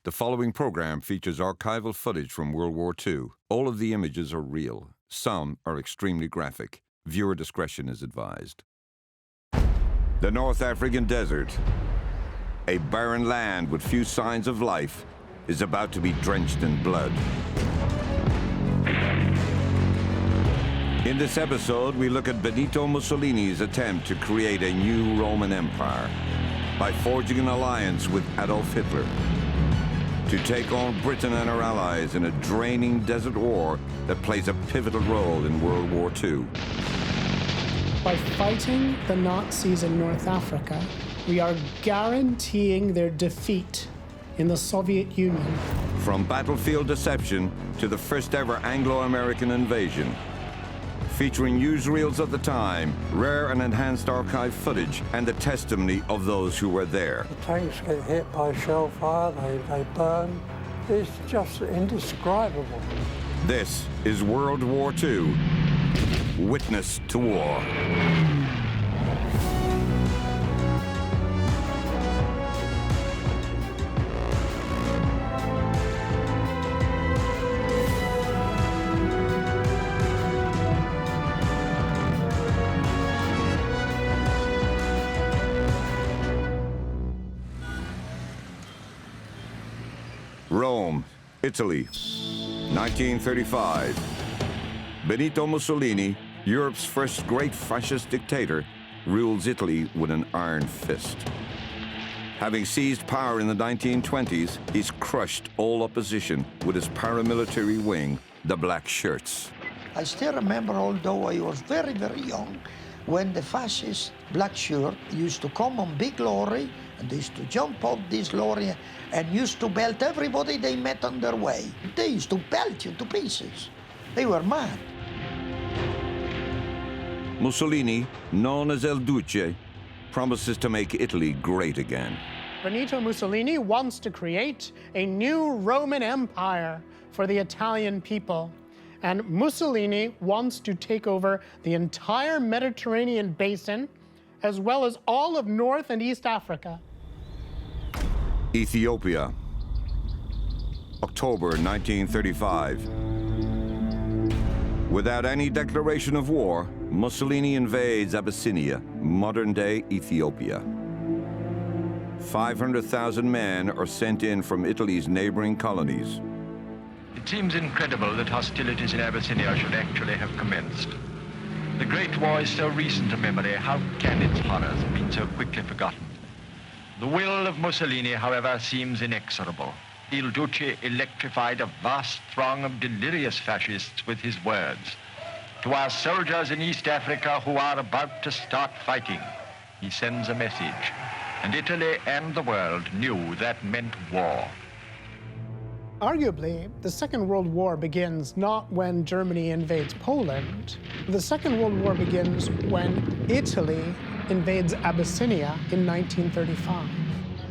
The following program features archival footage from World War II. All of the images are real. Some are extremely graphic. Viewer discretion is advised. The North African desert, a barren land with few signs of life, is about to be drenched in blood. In this episode, we look at Benito Mussolini's attempt to create a new Roman Empire by forging an alliance with Adolf Hitler to take on Britain and her allies in a draining desert war that plays a pivotal role in World War II. By fighting the Nazis in North Africa, we are guaranteeing their defeat in the Soviet Union. From battlefield deception to the first ever Anglo-American invasion, featuring newsreels of the time, rare and enhanced archive footage, and the testimony of those who were there. The tanks get hit by shell fire, they burn. It's just indescribable. This is World War II, Witness to War. Rome, Italy, 1935. Benito Mussolini, Europe's first great fascist dictator, rules Italy with an iron fist. Having seized power in the 1920s, he's crushed all opposition with his paramilitary wing, the Black Shirts. I still remember, although I was very, very young, when the fascist Black Shirt used to come on big lorry, and they used to jump off this lorry and used to belt everybody they met on their way. They used to belt you to pieces. They were mad. Mussolini, known as El Duce, promises to make Italy great again. Benito Mussolini wants to create a new Roman Empire for the Italian people. And Mussolini wants to take over the entire Mediterranean basin, as well as all of North and East Africa. Ethiopia, October 1935. Without any declaration of war, Mussolini invades Abyssinia, modern-day Ethiopia. 500,000 men are sent in from Italy's neighboring colonies. It seems incredible that hostilities in Abyssinia should actually have commenced. The Great War is so recent a memory. How can its horrors have been so quickly forgotten? The will of Mussolini, however, seems inexorable. Il Duce electrified a vast throng of delirious fascists with his words. To our soldiers in East Africa who are about to start fighting, he sends a message. And Italy and the world knew that meant war. Arguably, the Second World War begins not when Germany invades Poland. The Second World War begins when Italy invades Abyssinia in 1935.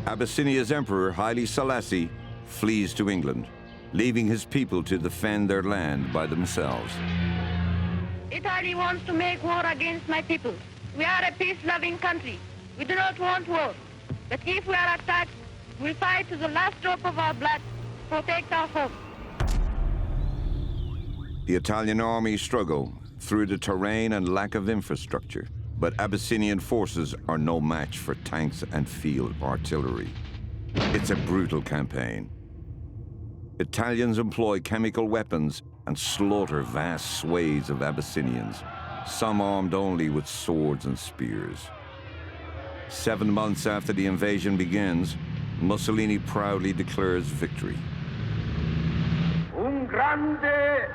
Abyssinia's emperor, Haile Selassie, flees to England, leaving his people to defend their land by themselves. Italy wants to make war against my people. We are a peace-loving country. We do not want war. But if we are attacked, we'll fight to the last drop of our blood to protect our home. The Italian army struggle through the terrain and lack of infrastructure, but Abyssinian forces are no match for tanks and field artillery. It's a brutal campaign. Italians employ chemical weapons and slaughter vast swathes of Abyssinians, some armed only with swords and spears. 7 months after the invasion begins, Mussolini proudly declares victory. Un grande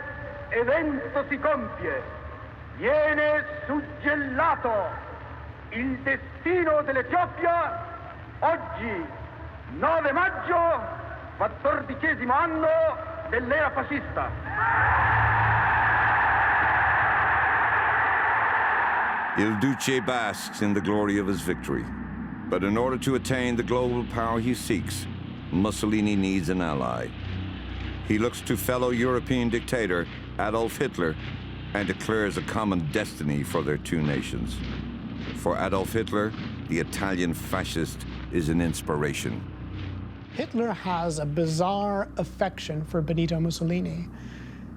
evento si compie. Viene suggellato il destino dell'Etiopia oggi, 9 maggio, 14° anno dell'era fascista. Il Duce basks in the glory of his victory. But in order to attain the global power he seeks, Mussolini needs an ally. He looks to fellow European dictator Adolf Hitler and declares a common destiny for their two nations. For Adolf Hitler, the Italian fascist is an inspiration. Hitler has a bizarre affection for Benito Mussolini.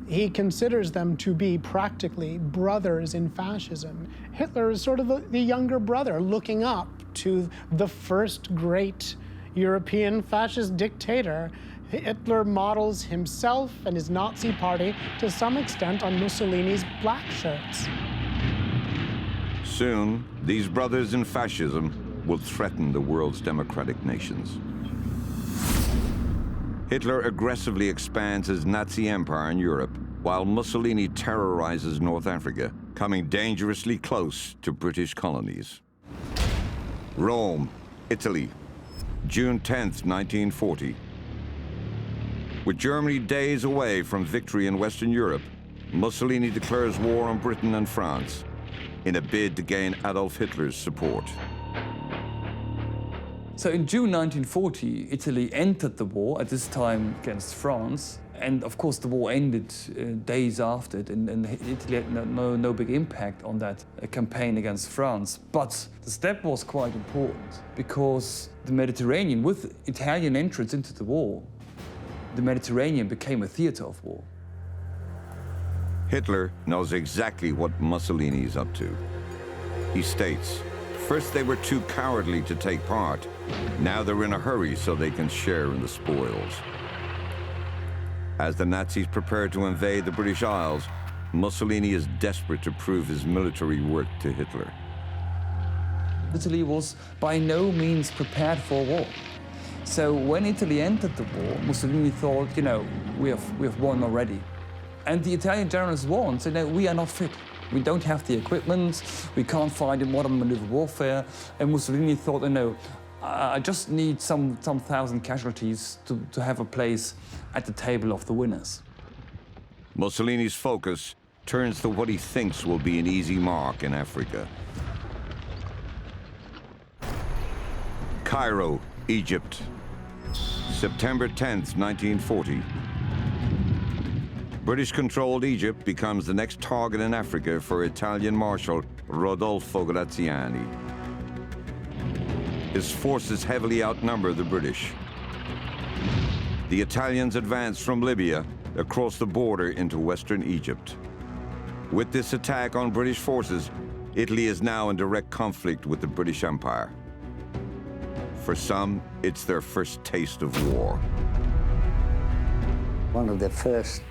He considers them to be practically brothers in fascism. Hitler is sort of the younger brother looking up to the first great European fascist dictator. Hitler models himself and his Nazi party to some extent on Mussolini's black shirts. Soon, these brothers in fascism will threaten the world's democratic nations. Hitler aggressively expands his Nazi empire in Europe, while Mussolini terrorizes North Africa, coming dangerously close to British colonies. Rome, Italy, June 10th, 1940. With Germany days away from victory in Western Europe, Mussolini declares war on Britain and France in a bid to gain Adolf Hitler's support. So in June 1940, Italy entered the war, at this time against France. And of course, the war ended days after it, and Italy had no big impact on that campaign against France. But the step was quite important because the Mediterranean, with Italian entrance into the war, the Mediterranean became a theater of war. Hitler knows exactly what Mussolini is up to. He states, first they were too cowardly to take part. Now they're in a hurry so they can share in the spoils. As the Nazis prepare to invade the British Isles, Mussolini is desperate to prove his military worth to Hitler. Italy was by no means prepared for war. So when Italy entered the war, Mussolini thought, you know, we have won already. And the Italian generals warned, said, no, we are not fit. We don't have the equipment, we can't fight in modern maneuver warfare. And Mussolini thought, no, I just need some thousand casualties to have a place at the table of the winners. Mussolini's focus turns to what he thinks will be an easy mark in Africa. Cairo, Egypt, September 10th, 1940. British-controlled Egypt becomes the next target in Africa for Italian Marshal Rodolfo Graziani. His forces heavily outnumber the British. The Italians advance from Libya across the border into western Egypt. With this attack on British forces, Italy is now in direct conflict with the British Empire. For some, it's their first taste of war. One of the first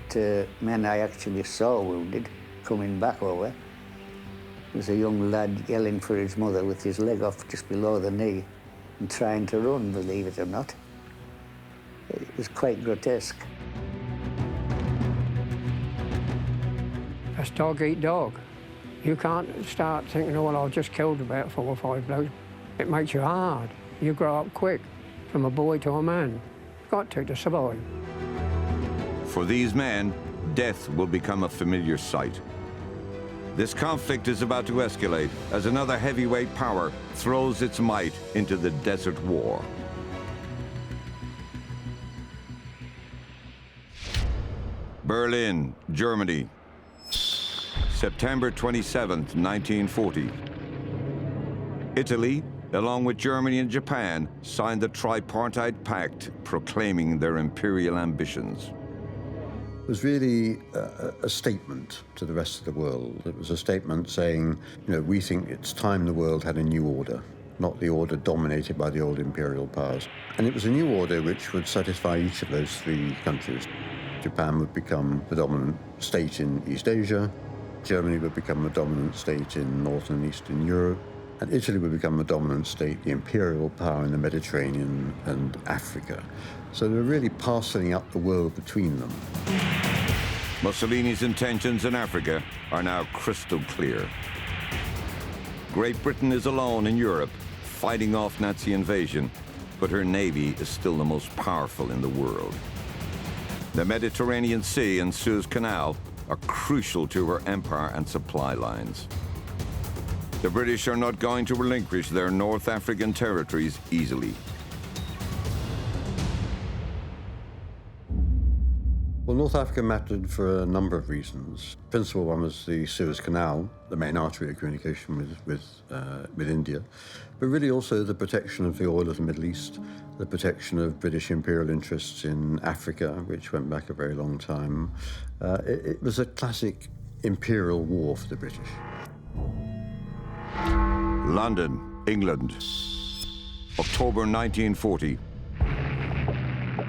men I actually saw wounded, coming back over, was a young lad yelling for his mother with his leg off just below the knee and trying to run, believe it or not. It was quite grotesque. That's dog eat dog. You can't start thinking, oh, well, I've just killed about 4 or 5 blokes. It makes you hard. You grow up quick, from a boy to a man. You've got to survive. For these men, death will become a familiar sight. This conflict is about to escalate as another heavyweight power throws its might into the Desert War. Berlin, Germany, September 27th, 1940. Italy, along with Germany and Japan, signed the Tripartite Pact proclaiming their imperial ambitions. It was really a statement to the rest of the world. It was a statement saying, you know, we think it's time the world had a new order, not the order dominated by the old imperial powers. And it was a new order which would satisfy each of those 3 countries. Japan would become the dominant state in East Asia, Germany would become the dominant state in Northern and Eastern Europe, and Italy would become the dominant state, the imperial power in the Mediterranean and Africa. So they were really parceling up the world between them. Mussolini's intentions in Africa are now crystal clear. Great Britain is alone in Europe, fighting off Nazi invasion, but her navy is still the most powerful in the world. The Mediterranean Sea and Suez Canal are crucial to her empire and supply lines. The British are not going to relinquish their North African territories easily. Well, North Africa mattered for a number of reasons. Principal one was the Suez Canal, the main artery of communication with India, but really also the protection of the oil of the Middle East, the protection of British imperial interests in Africa, which went back a very long time. It was a classic imperial war for the British. London, England, October 1940.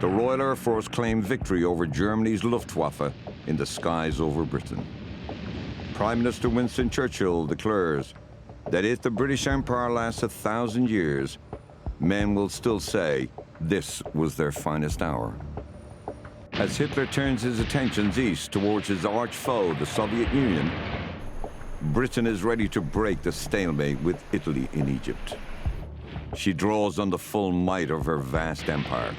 The Royal Air Force claimed victory over Germany's Luftwaffe in the skies over Britain. Prime Minister Winston Churchill declares that if the British Empire lasts 1,000 years, men will still say this was their finest hour. As Hitler turns his attentions east towards his arch foe, the Soviet Union, Britain is ready to break the stalemate with Italy in Egypt. She draws on the full might of her vast empire,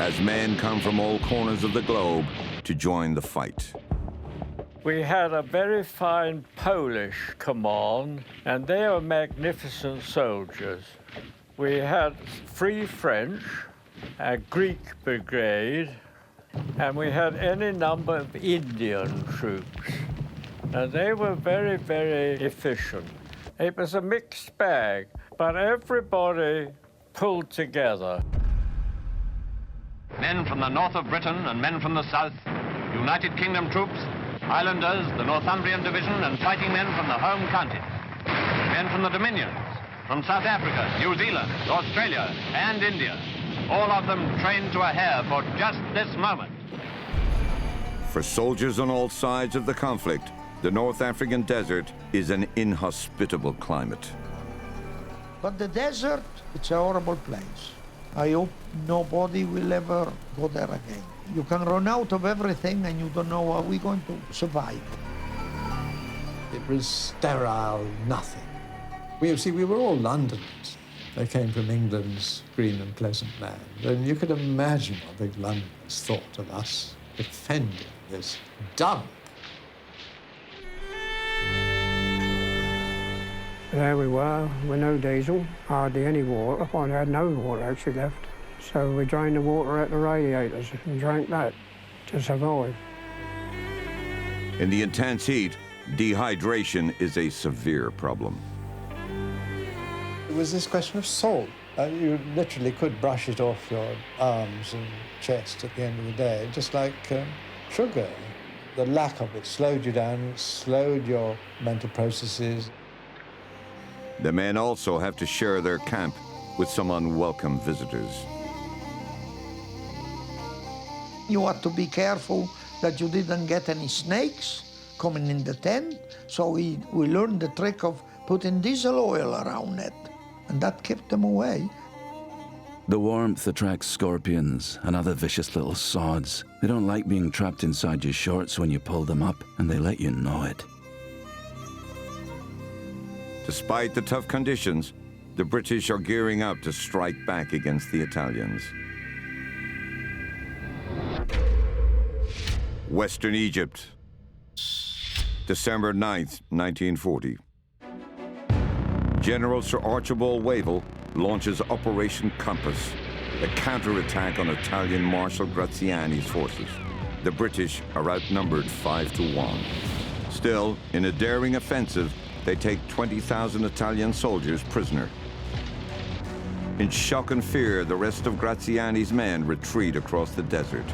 as men come from all corners of the globe to join the fight. We had a very fine Polish command, and they are magnificent soldiers. We had Free French, a Greek brigade, and we had any number of Indian troops. And they were very, very efficient. It was a mixed bag, but everybody pulled together. Men from the north of Britain and men from the south, United Kingdom troops, Highlanders, the Northumbrian Division, and fighting men from the home counties. Men from the Dominions, from South Africa, New Zealand, Australia, and India. All of them trained to a hair for just this moment. For soldiers on all sides of the conflict, the North African desert is an inhospitable climate. But the desert, it's a horrible place. I hope nobody will ever go there again. You can run out of everything and you don't know how we're going to survive. It was sterile, nothing. We were all Londoners. They came from England's green and pleasant land. And you could imagine what big Londoners thought of us defending this dump. There we were, with no diesel, hardly any water. I had no water actually left. So we drained the water out the radiators and drank that to survive. In the intense heat, dehydration is a severe problem. It was this question of salt. You literally could brush it off your arms and chest at the end of the day, just like sugar. The lack of it slowed you down, slowed your mental processes. The men also have to share their camp with some unwelcome visitors. You had to be careful that you didn't get any snakes coming in the tent. So we learned the trick of putting diesel oil around it, and that kept them away. The warmth attracts scorpions and other vicious little sods. They don't like being trapped inside your shorts when you pull them up, and they let you know it. Despite the tough conditions, the British are gearing up to strike back against the Italians. Western Egypt, December 9th, 1940. General Sir Archibald Wavell launches Operation Compass, a counterattack on Italian Marshal Graziani's forces. The British are outnumbered 5-1. Still, in a daring offensive, they take 20,000 Italian soldiers prisoner. In shock and fear, the rest of Graziani's men retreat across the desert.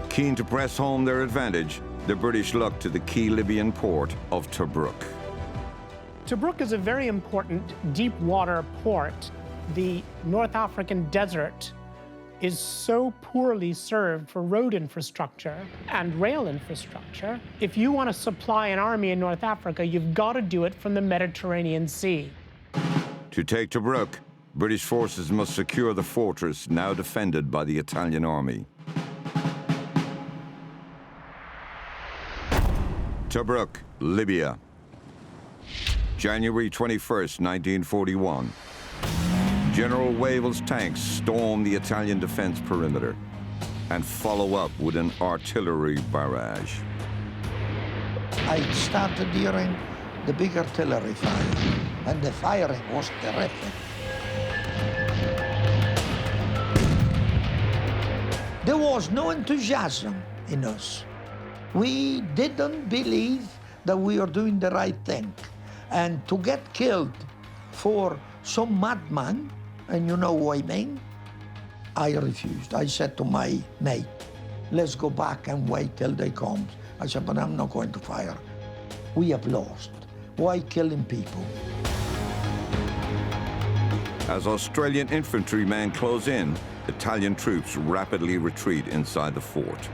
Keen to press home their advantage, the British look to the key Libyan port of Tobruk. Tobruk is a very important deep water port. The North African desert is so poorly served for road infrastructure and rail infrastructure. If you want to supply an army in North Africa, you've got to do it from the Mediterranean Sea. To take Tobruk, British forces must secure the fortress now defended by the Italian army. Tobruk, Libya, January 21st, 1941. General Wavell's tanks storm the Italian defense perimeter and follow up with an artillery barrage. I started hearing the big artillery fire, and the firing was terrific. The was no enthusiasm in us. We didn't believe that we were doing the right thing. And to get killed for some madman, and you know what I mean, I refused. I said to my mate, let's go back and wait till they come. I said, but I'm not going to fire. We have lost. Why killing people? As Australian infantrymen close in, Italian troops rapidly retreat inside the fort.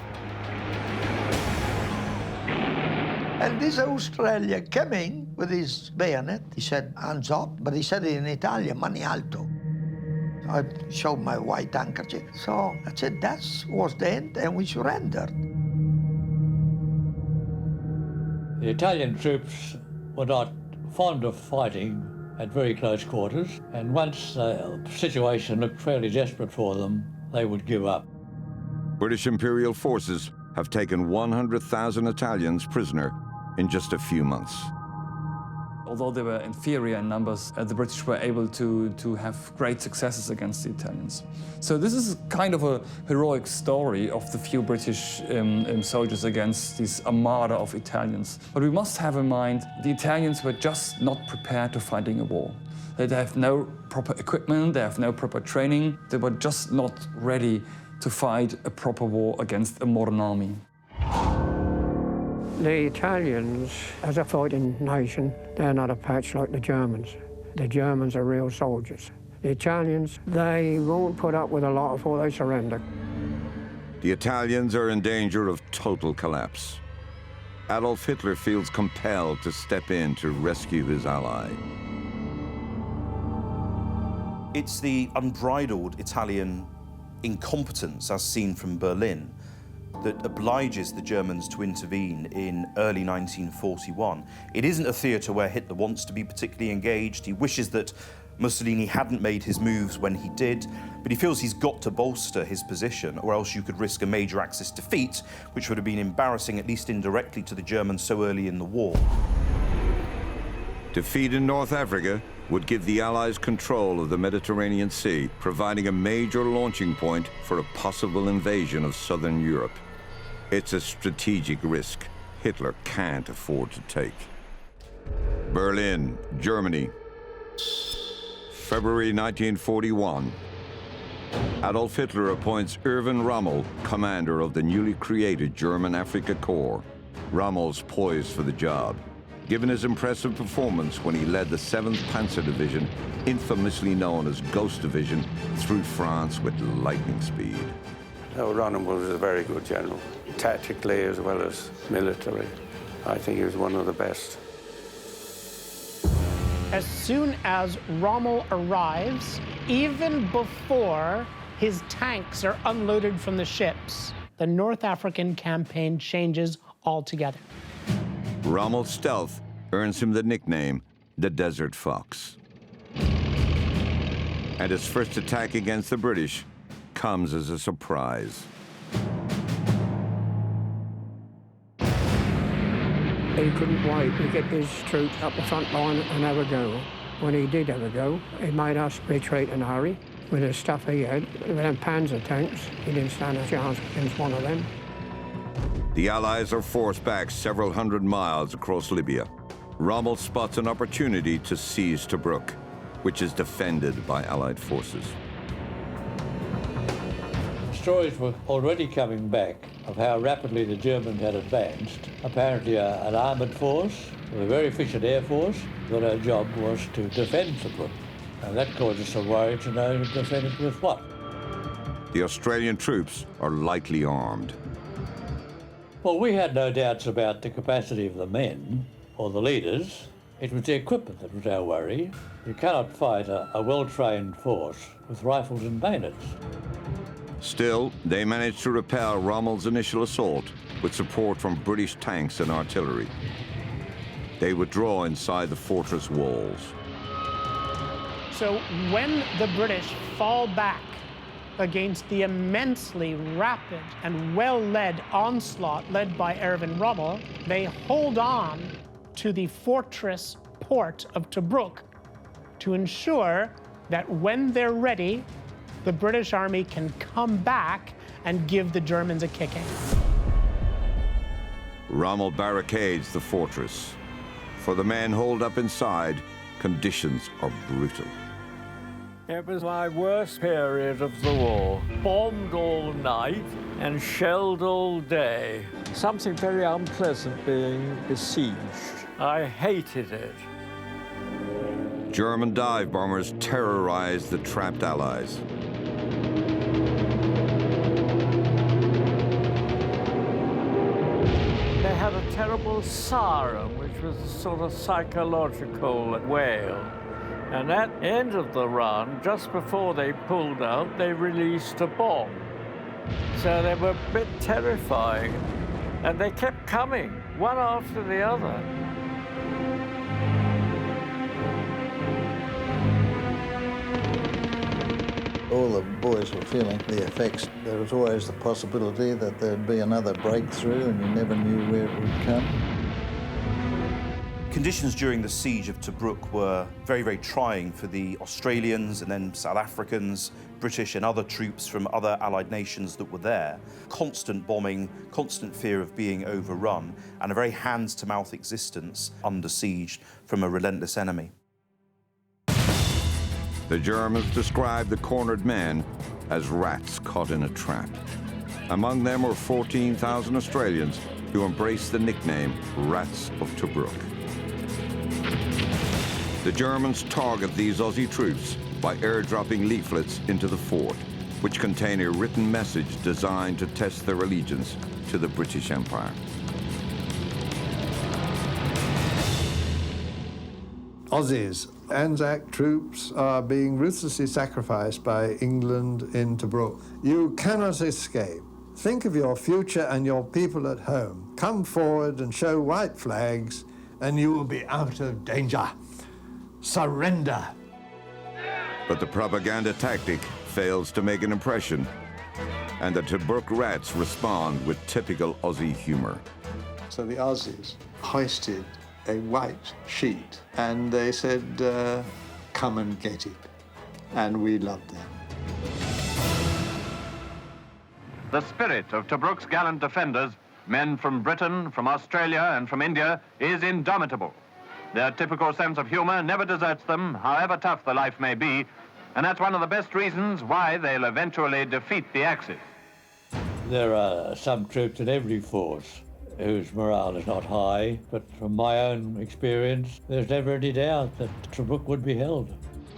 And this Australian came in with his bayonet. He said, hands up, but he said it in Italian, mani alto. I showed my white handkerchief. So I said, that was the end, and we surrendered. The Italian troops were not fond of fighting at very close quarters, and once the situation looked fairly desperate for them, they would give up. British Imperial forces have taken 100,000 Italians prisoner in just a few months. Although they were inferior in numbers, the British were able to have great successes against the Italians. So this is kind of a heroic story of the few British soldiers against this armada of Italians. But we must have in mind the Italians were just not prepared to fighting a war. They have no proper equipment, they have no proper training. They were just not ready to fight a proper war against a modern army. The Italians, as a fighting nation, they're not a patch like the Germans. The Germans are real soldiers. The Italians, they won't put up with a lot before they surrender. The Italians are in danger of total collapse. Adolf Hitler feels compelled to step in to rescue his ally. It's the unbridled Italian incompetence, as seen from Berlin, that obliges the Germans to intervene in early 1941. It isn't a theatre where Hitler wants to be particularly engaged. He wishes that Mussolini hadn't made his moves when he did, but he feels he's got to bolster his position, or else you could risk a major Axis defeat, which would have been embarrassing, at least indirectly, to the Germans so early in the war. Defeat in North Africa would give the Allies control of the Mediterranean Sea, providing a major launching point for a possible invasion of southern Europe. It's a strategic risk Hitler can't afford to take. Berlin, Germany. February 1941. Adolf Hitler appoints Irvin Rommel commander of the newly created German Afrika Korps. Rommel's poised for the job, given his impressive performance when he led the 7th Panzer Division, infamously known as Ghost Division, through France with lightning speed. Rommel was a very good general, tactically as well as military. I think he was one of the best. As soon as Rommel arrives, even before his tanks are unloaded from the ships, the North African campaign changes altogether. Rommel's stealth earns him the nickname, the Desert Fox. And his first attack against the British comes as a surprise. He couldn't wait to get his troops up the front line and have a go. When he did have a go, he made us retreat in a hurry with the stuff he had. With them Panzer tanks, he didn't stand a chance against one of them. The Allies are forced back several hundred miles across Libya. Rommel spots an opportunity to seize Tobruk, which is defended by Allied forces. Stories were already coming back of how rapidly the Germans had advanced. Apparently an armoured force with a very efficient air force, but our job was to defend Tobruk. And that caused us some worry to know to defend it with what. The Australian troops are lightly armed. Well, we had no doubts about the capacity of the men or the leaders. It was the equipment that was our worry. You cannot fight a well-trained force with rifles and bayonets. Still, they managed to repel Rommel's initial assault with support from British tanks and artillery. They withdraw inside the fortress walls. So when the British fall back against the immensely rapid and well-led onslaught led by Irvin Rommel, they hold on to the fortress port of Tobruk to ensure that when they're ready, the British army can come back and give the Germans a kicking. Rommel barricades the fortress. For the men holed up inside, conditions are brutal. It was my worst period of the war. Bombed all night and shelled all day. Something very unpleasant being besieged. I hated it. German dive bombers terrorized the trapped Allies. They had a terrible siren, which was a sort of psychological wail. And at the end of the run, just before they pulled out, they released a bomb. So they were a bit terrifying. And they kept coming, one after the other. All the boys were feeling the effects. There was always the possibility that there'd be another breakthrough and you never knew where it would come. Conditions during the siege of Tobruk were very, very trying for the Australians and then South Africans, British and other troops from other Allied nations that were there. Constant bombing, constant fear of being overrun, and a very hands-to-mouth existence under siege from a relentless enemy. The Germans described the cornered men as rats caught in a trap. Among them were 14,000 Australians who embraced the nickname Rats of Tobruk. The Germans target these Aussie troops by airdropping leaflets into the fort, which contain a written message designed to test their allegiance to the British Empire. Aussies, Anzac troops are being ruthlessly sacrificed by England in Tobruk. You cannot escape. Think of your future and your people at home. Come forward and show white flags, and you will be out of danger. Surrender. But the propaganda tactic fails to make an impression, and the Tobruk rats respond with typical Aussie humor. So the Aussies hoisted a white sheet, and they said, come and get it. And we loved them. The spirit of Tobruk's gallant defenders, men from Britain, from Australia, and from India, is indomitable. Their typical sense of humor never deserts them, however tough the life may be, and that's one of the best reasons why they'll eventually defeat the Axis. There are some troops in every force whose morale is not high, but from my own experience, there's never any doubt that Tobruk would be held.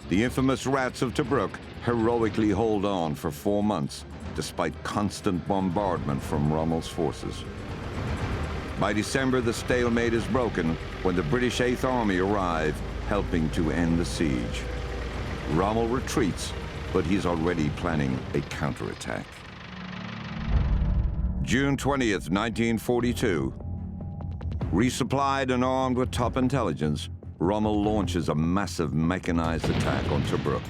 The infamous Rats of Tobruk heroically hold on for 4 months, despite constant bombardment from Rommel's forces. By December, the stalemate is broken when the British 8th Army arrive, helping to end the siege. Rommel retreats, but he's already planning a counterattack. June 20th, 1942. Resupplied and armed with top intelligence, Rommel launches a massive mechanized attack on Tobruk.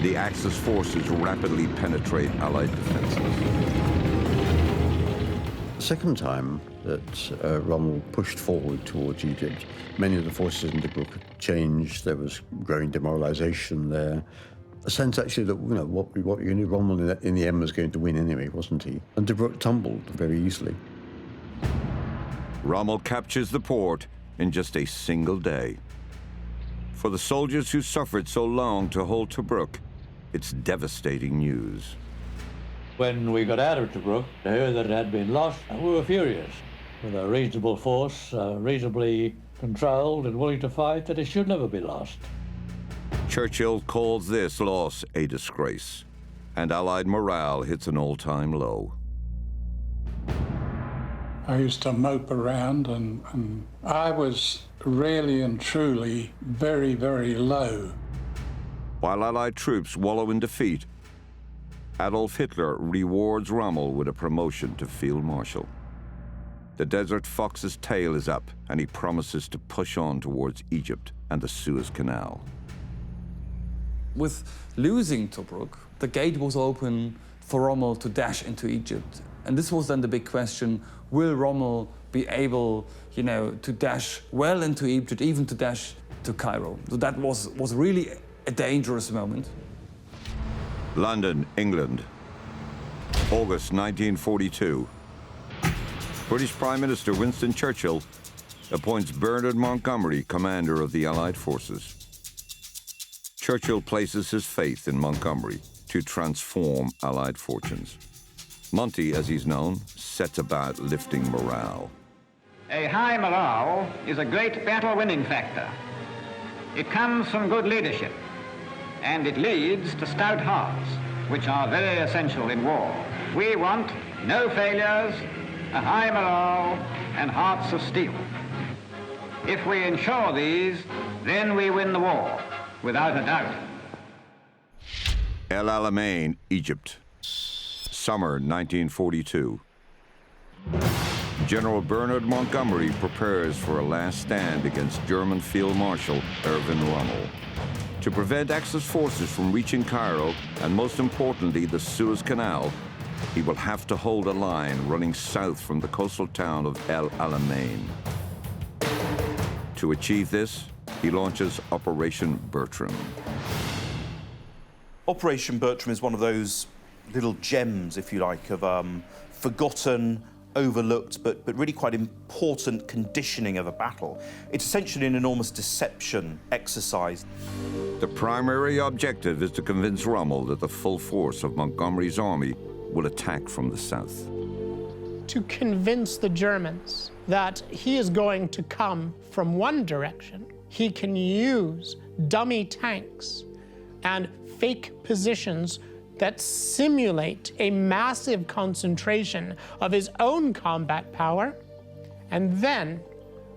The Axis forces rapidly penetrate Allied defenses. The second time that Rommel pushed forward towards Egypt, many of the forces in Tobruk had changed. There was growing demoralization there. A sense, actually, that, you know, what you knew, Rommel in the end was going to win anyway, wasn't he? And Tobruk tumbled very easily. Rommel captures the port in just a single day. For the soldiers who suffered so long to hold Tobruk, it's devastating news. When we got out of Tobruk, to hear that it had been lost, we were furious. With a reasonable force, reasonably controlled and willing to fight, that it should never be lost. Churchill calls this loss a disgrace, and Allied morale hits an all-time low. I used to mope around, and I was really and truly very, very low. While Allied troops wallow in defeat, Adolf Hitler rewards Rommel with a promotion to Field Marshal. The Desert Fox's tail is up, and he promises to push on towards Egypt and the Suez Canal. With losing Tobruk, the gate was open for Rommel to dash into Egypt. And this was then the big question, will Rommel be able, to dash well into Egypt, even to dash to Cairo? So that was really a dangerous moment. London, England. August 1942. British Prime Minister Winston Churchill appoints Bernard Montgomery commander of the Allied forces. Churchill places his faith in Montgomery to transform Allied fortunes. Monty, as he's known, sets about lifting morale. A high morale is a great battle-winning factor. It comes from good leadership, and it leads to stout hearts, which are very essential in war. We want no failures, a high morale, and hearts of steel. If we ensure these, then we win the war, without a doubt. El Alamein, Egypt. Summer 1942. General Bernard Montgomery prepares for a last stand against German Field Marshal Irvin Rommel. To prevent Axis forces from reaching Cairo, and most importantly, the Suez Canal, he will have to hold a line running south from the coastal town of El Alamein. To achieve this, he launches Operation Bertram. Operation Bertram is one of those little gems, if you like, of forgotten, overlooked, but really quite important conditioning of a battle. It's essentially an enormous deception exercise. The primary objective is to convince Rommel that the full force of Montgomery's army will attack from the south. To convince the Germans that he is going to come from one direction, he can use dummy tanks and fake positions that simulate a massive concentration of his own combat power, and then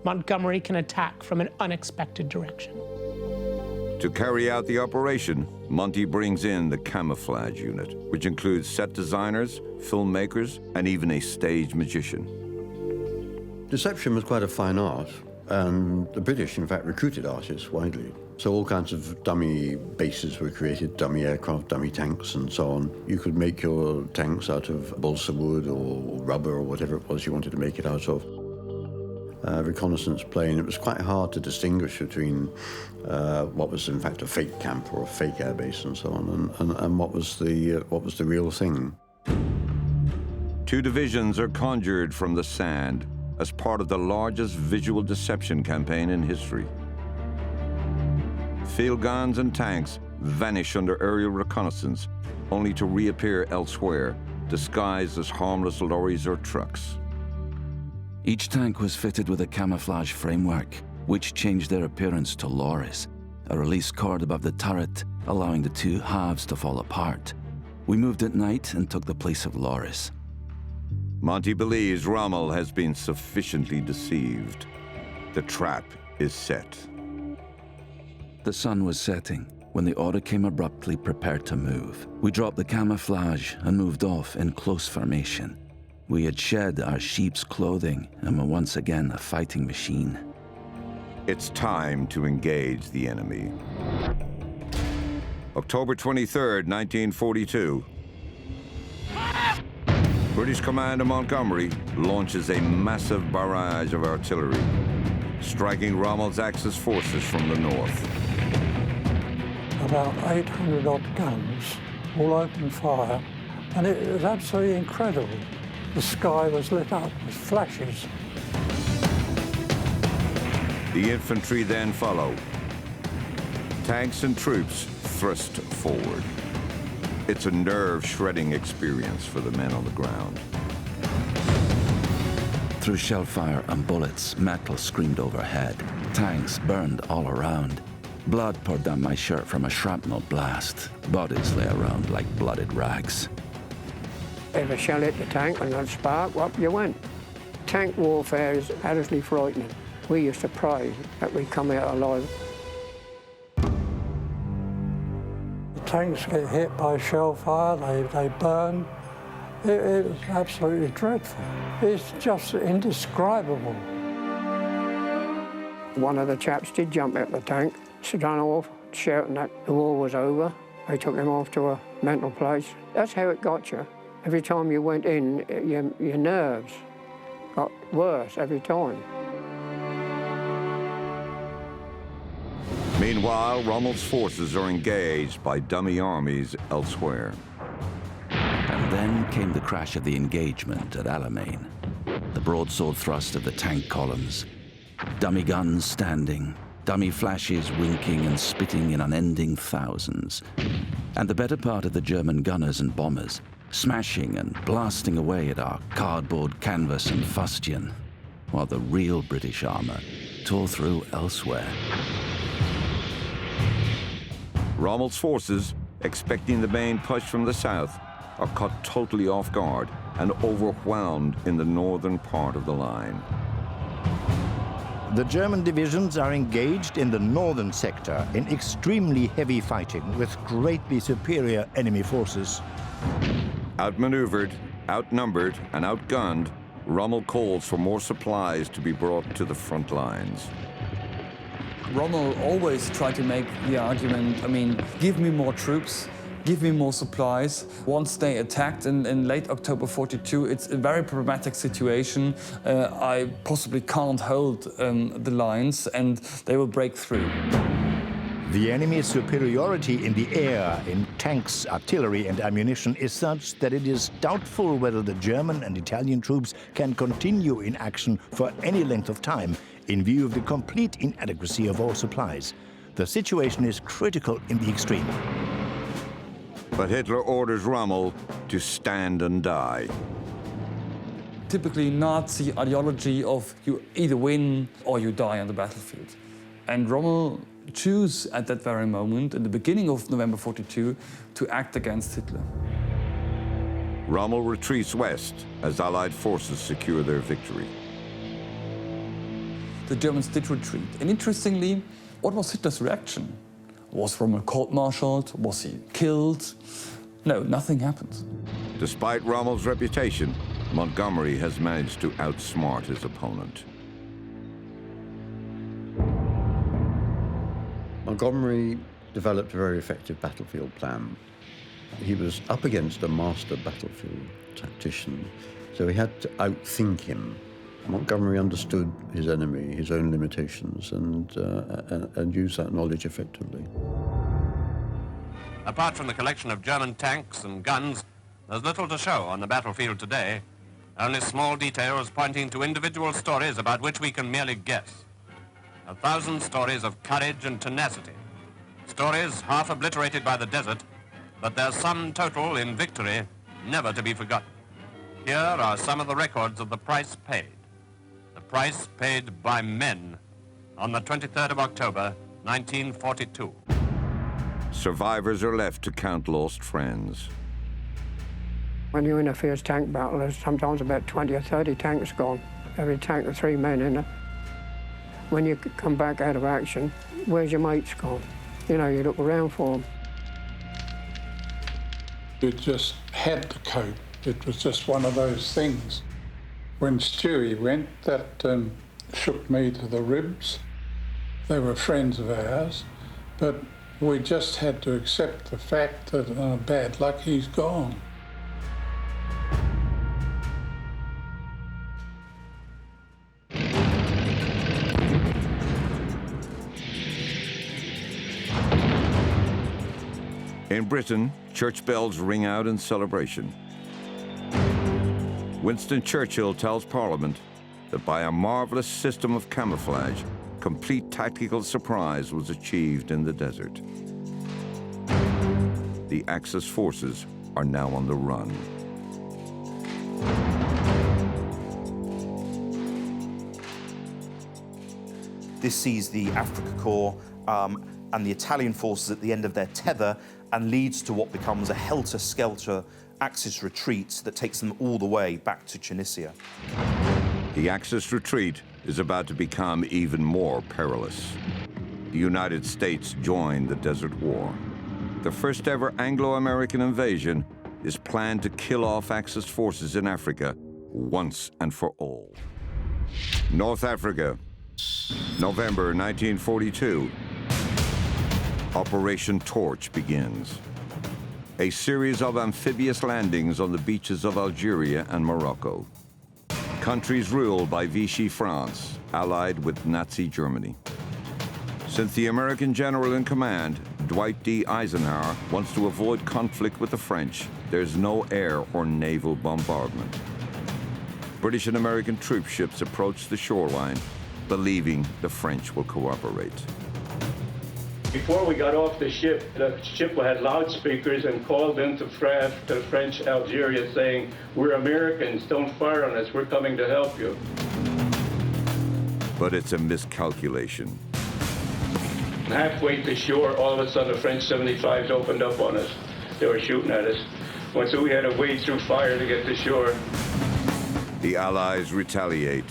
Montgomery can attack from an unexpected direction. To carry out the operation, Monty brings in the camouflage unit, which includes set designers, filmmakers, and even a stage magician. Deception was quite a fine art, and the British, in fact, recruited artists widely. So all kinds of dummy bases were created, dummy aircraft, dummy tanks, and so on. You could make your tanks out of balsa wood or rubber or whatever it was you wanted to make it out of. Reconnaissance plane, it was quite hard to distinguish between what was in fact a fake camp or a fake airbase and so on, and what was the real thing. 2 divisions are conjured from the sand as part of the largest visual deception campaign in history. Field guns and tanks vanish under aerial reconnaissance, only to reappear elsewhere, disguised as harmless lorries or trucks. Each tank was fitted with a camouflage framework, which changed their appearance to lorries, a release cord above the turret, allowing the 2 halves to fall apart. We moved at night and took the place of lorries. Monty believes Rommel has been sufficiently deceived. The trap is set. The sun was setting when the order came abruptly prepared to move. We dropped the camouflage and moved off in close formation. We had shed our sheep's clothing and were once again a fighting machine. It's time to engage the enemy. October 23rd, 1942. British Commander Montgomery launches a massive barrage of artillery, striking Rommel's Axis forces from the north. About 800 odd guns, all open fire, and it was absolutely incredible. The sky was lit up with flashes. The infantry then follow. Tanks and troops thrust forward. It's a nerve-shredding experience for the men on the ground. Through shellfire and bullets, metal screamed overhead. Tanks burned all around. Blood poured down my shirt from a shrapnel blast. Bodies lay around like blooded rags. If a shell hit the tank and that spark, up you went. Tank warfare is absolutely frightening. We used to pray that we'd come out alive. The tanks get hit by shell fire, they burn. It was absolutely dreadful. It's just indescribable. One of the chaps did jump out the tank, ran off, shouting that the war was over. They took him off to a mental place. That's how it got you. Every time you went in, your nerves got worse every time. Meanwhile, Rommel's forces are engaged by dummy armies elsewhere. And then came the crash of the engagement at Alamein. The broadsword thrust of the tank columns. Dummy guns standing, dummy flashes winking and spitting in unending thousands. And the better part of the German gunners and bombers, smashing and blasting away at our cardboard, canvas and fustian, while the real British armor tore through elsewhere. Rommel's forces, expecting the main push from the south, are caught totally off guard and overwhelmed in the northern part of the line. The German divisions are engaged in the northern sector in extremely heavy fighting with greatly superior enemy forces. Outmaneuvered, outnumbered, and outgunned, Rommel calls for more supplies to be brought to the front lines. Rommel always tried to make the argument, give me more troops, give me more supplies. Once they attacked in late October 42, it's a very problematic situation. I possibly can't hold the lines and they will break through. The enemy's superiority in the air in tanks, artillery and ammunition is such that it is doubtful whether the German and Italian troops can continue in action for any length of time in view of the complete inadequacy of all supplies. The situation is critical in the extreme. But Hitler orders Rommel to stand and die. Typically Nazi ideology of you either win or you die on the battlefield. And Rommel chose at that very moment, in the beginning of November 42, to act against Hitler. Rommel retreats west as Allied forces secure their victory. The Germans did retreat. And interestingly, what was Hitler's reaction? Was Rommel court-martialed? Was he killed? No, nothing happened. Despite Rommel's reputation, Montgomery has managed to outsmart his opponent. Montgomery developed a very effective battlefield plan. He was up against a master battlefield tactician, so he had to outthink him. Montgomery understood his enemy, his own limitations, and used that knowledge effectively. Apart from the collection of German tanks and guns, there's little to show on the battlefield today. Only small details pointing to individual stories about which we can merely guess. 1,000 stories of courage and tenacity. Stories half obliterated by the desert, but their sum total in victory never to be forgotten. Here are some of the records of the price paid. The price paid by men on the 23rd of October, 1942. Survivors are left to count lost friends. When you're in a fierce tank battle, there's sometimes about 20 or 30 tanks gone. Every tank with 3 men in it. When you come back out of action, where's your mates gone? You know, you look around for them. You just had to cope. It was just one of those things. When Stewie went, that shook me to the ribs. They were friends of ours, but we just had to accept the fact that, bad luck, he's gone. In Britain, church bells ring out in celebration. Winston Churchill tells Parliament that by a marvelous system of camouflage, complete tactical surprise was achieved in the desert. The Axis forces are now on the run. This sees the Africa Corps and the Italian forces at the end of their tether and leads to what becomes a helter-skelter Axis retreat that takes them all the way back to Tunisia. The Axis retreat is about to become even more perilous. The United States joined the Desert War. The first ever Anglo-American invasion is planned to kill off Axis forces in Africa once and for all. North Africa, November 1942. Operation Torch begins. A series of amphibious landings on the beaches of Algeria and Morocco. Countries ruled by Vichy France, allied with Nazi Germany. Since the American general in command, Dwight D. Eisenhower, wants to avoid conflict with the French, there's no air or naval bombardment. British and American troop ships approach the shoreline, believing the French will cooperate. Before we got off the ship had loudspeakers and called into France to French Algeria saying, "We're Americans, don't fire on us, we're coming to help you." But it's a miscalculation. Halfway to shore, all of a sudden the French 75s opened up on us. They were shooting at us. So we had to wade through fire to get to shore. The Allies retaliate.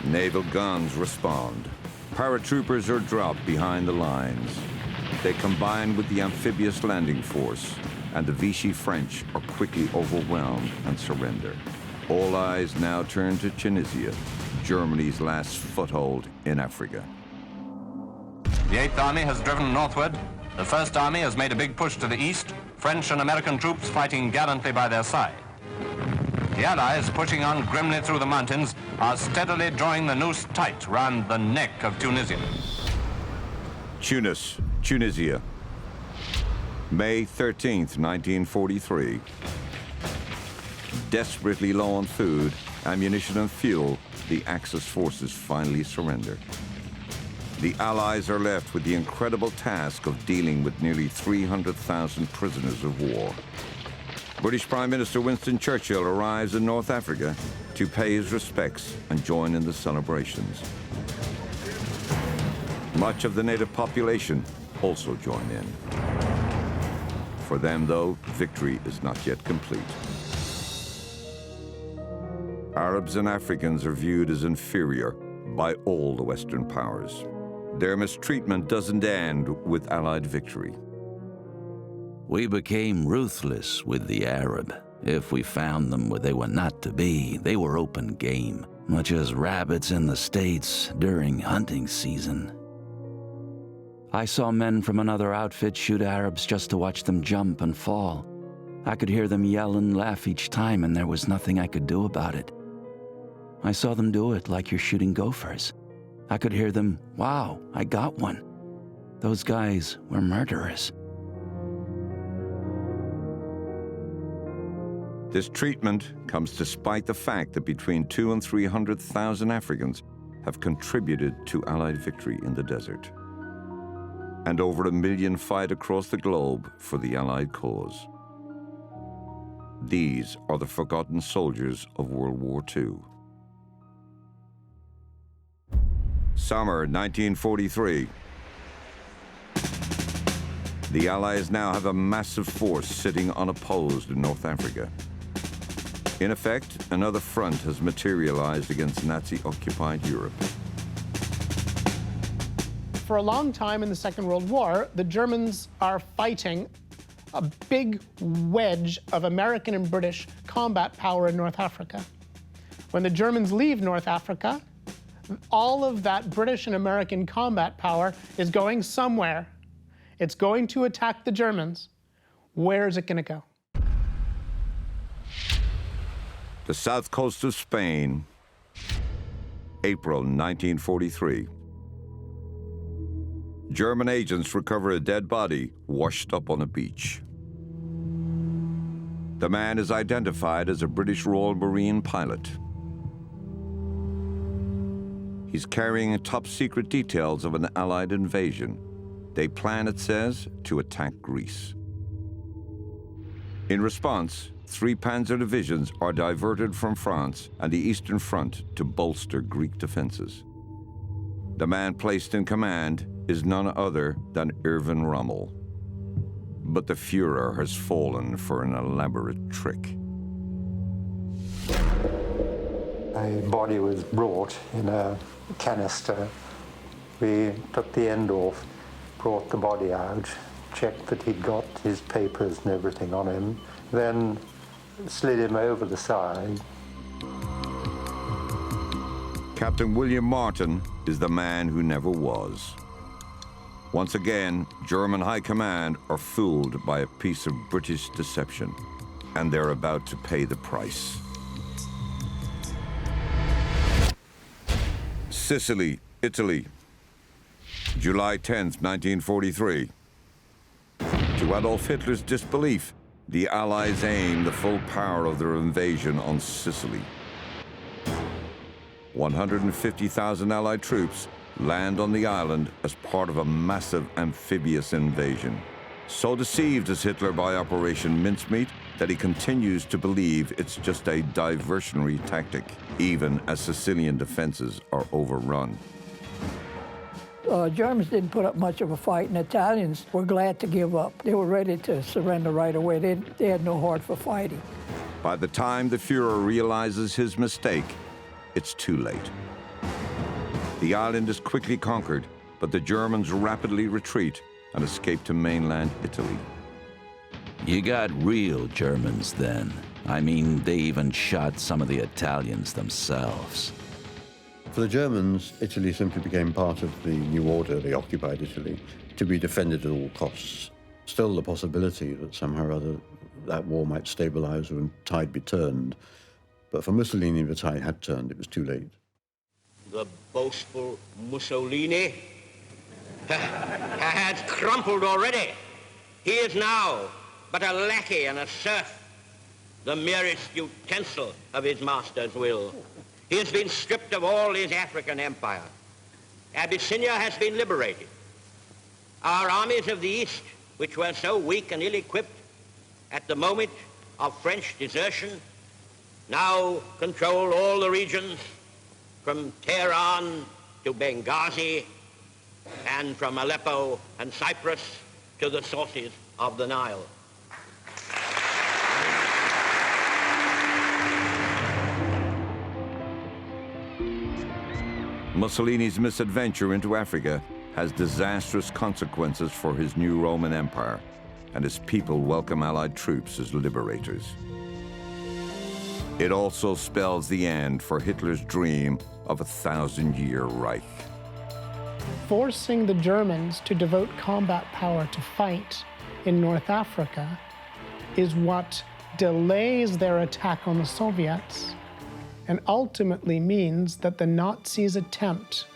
Naval guns respond. Paratroopers are dropped behind the lines. They combine with the amphibious landing force, and the Vichy French are quickly overwhelmed and surrender. All eyes now turn to Tunisia, Germany's last foothold in Africa. The 8th Army has driven northward. The 1st Army has made a big push to the east, French and American troops fighting gallantly by their side. The Allies, pushing on grimly through the mountains, are steadily drawing the noose tight round the neck of Tunisia. Tunis, Tunisia. May 13th, 1943. Desperately low on food, ammunition and fuel, the Axis forces finally surrender. The Allies are left with the incredible task of dealing with nearly 300,000 prisoners of war. British Prime Minister Winston Churchill arrives in North Africa to pay his respects and join in the celebrations. Much of the native population also join in. For them, though, victory is not yet complete. Arabs and Africans are viewed as inferior by all the Western powers. Their mistreatment doesn't end with Allied victory. We became ruthless with the Arab. If we found them where they were not to be, they were open game, much as rabbits in the States during hunting season. I saw men from another outfit shoot Arabs just to watch them jump and fall. I could hear them yell and laugh each time, and there was nothing I could do about it. I saw them do it like you're shooting gophers. I could hear them, "Wow, I got one." Those guys were murderers. This treatment comes despite the fact that between 200,000 and 300,000 Africans have contributed to Allied victory in the desert. And over 1 million fight across the globe for the Allied cause. These are the forgotten soldiers of World War II. Summer 1943. The Allies now have a massive force sitting unopposed in North Africa. In effect, another front has materialized against Nazi-occupied Europe. For a long time in the Second World War, the Germans are fighting a big wedge of American and British combat power in North Africa. When the Germans leave North Africa, all of that British and American combat power is going somewhere. It's going to attack the Germans. Where is it going to go? The south coast of Spain, April 1943. German agents recover a dead body washed up on a beach. The man is identified as a British Royal Marine pilot. He's carrying top-secret details of an Allied invasion. They plan, it says, to attack Greece. In response, 3 panzer divisions are diverted from France and the Eastern Front to bolster Greek defenses. The man placed in command is none other than Irvin Rommel. But the Führer has fallen for an elaborate trick. A body was brought in a canister. We took the end off, brought the body out, checked that he'd got his papers and everything on him, then slid him over the side. Captain William Martin is the man who never was. Once again, German High Command are fooled by a piece of British deception, and they're about to pay the price. Sicily, Italy. July 10th, 1943. To Adolf Hitler's disbelief, the Allies aimed the full power of their invasion on Sicily. 150,000 Allied troops land on the island as part of a massive amphibious invasion. So deceived is Hitler by Operation Mincemeat that he continues to believe it's just a diversionary tactic, even as Sicilian defenses are overrun. Germans didn't put up much of a fight, and Italians were glad to give up. They were ready to surrender right away. They had no heart for fighting. By the time the Fuhrer realizes his mistake, it's too late. The island is quickly conquered, but the Germans rapidly retreat and escape to mainland Italy. You got real Germans then. I mean, they even shot some of the Italians themselves. For the Germans, Italy simply became part of the new order, they occupied Italy, to be defended at all costs. Still the possibility that somehow or other that war might stabilize or the tide be turned. But for Mussolini, the tide had turned. It was too late. The boastful Mussolini has crumpled already. He is now but a lackey and a serf, the merest utensil of his master's will. He has been stripped of all his African empire. Abyssinia has been liberated. Our armies of the East, which were so weak and ill-equipped at the moment of French desertion, now control all the regions from Tehran to Benghazi and from Aleppo and Cyprus to the sources of the Nile. Mussolini's misadventure into Africa has disastrous consequences for his new Roman Empire, and his people welcome Allied troops as liberators. It also spells the end for Hitler's dream of a 1,000-year Reich. Forcing the Germans to devote combat power to fight in North Africa is what delays their attack on the Soviets and ultimately means that the Nazis' attempt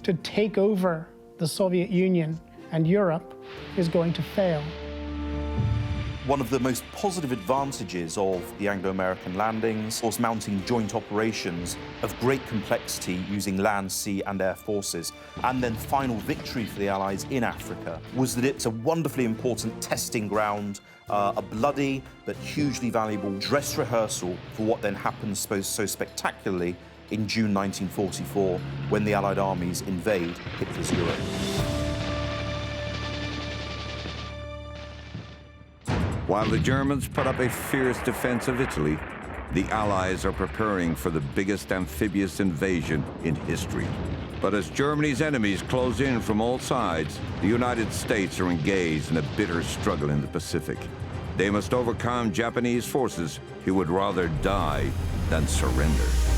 to take over the Soviet Union and Europe is going to fail. One of the most positive advantages of the Anglo-American landings was mounting joint operations of great complexity using land, sea and air forces. And then final victory for the Allies in Africa was that it's a wonderfully important testing ground, a bloody but hugely valuable dress rehearsal for what then happens so spectacularly in June 1944 when the Allied armies invade Hitler's Europe. While the Germans put up a fierce defense of Italy, the Allies are preparing for the biggest amphibious invasion in history. But as Germany's enemies close in from all sides, the United States are engaged in a bitter struggle in the Pacific. They must overcome Japanese forces who would rather die than surrender.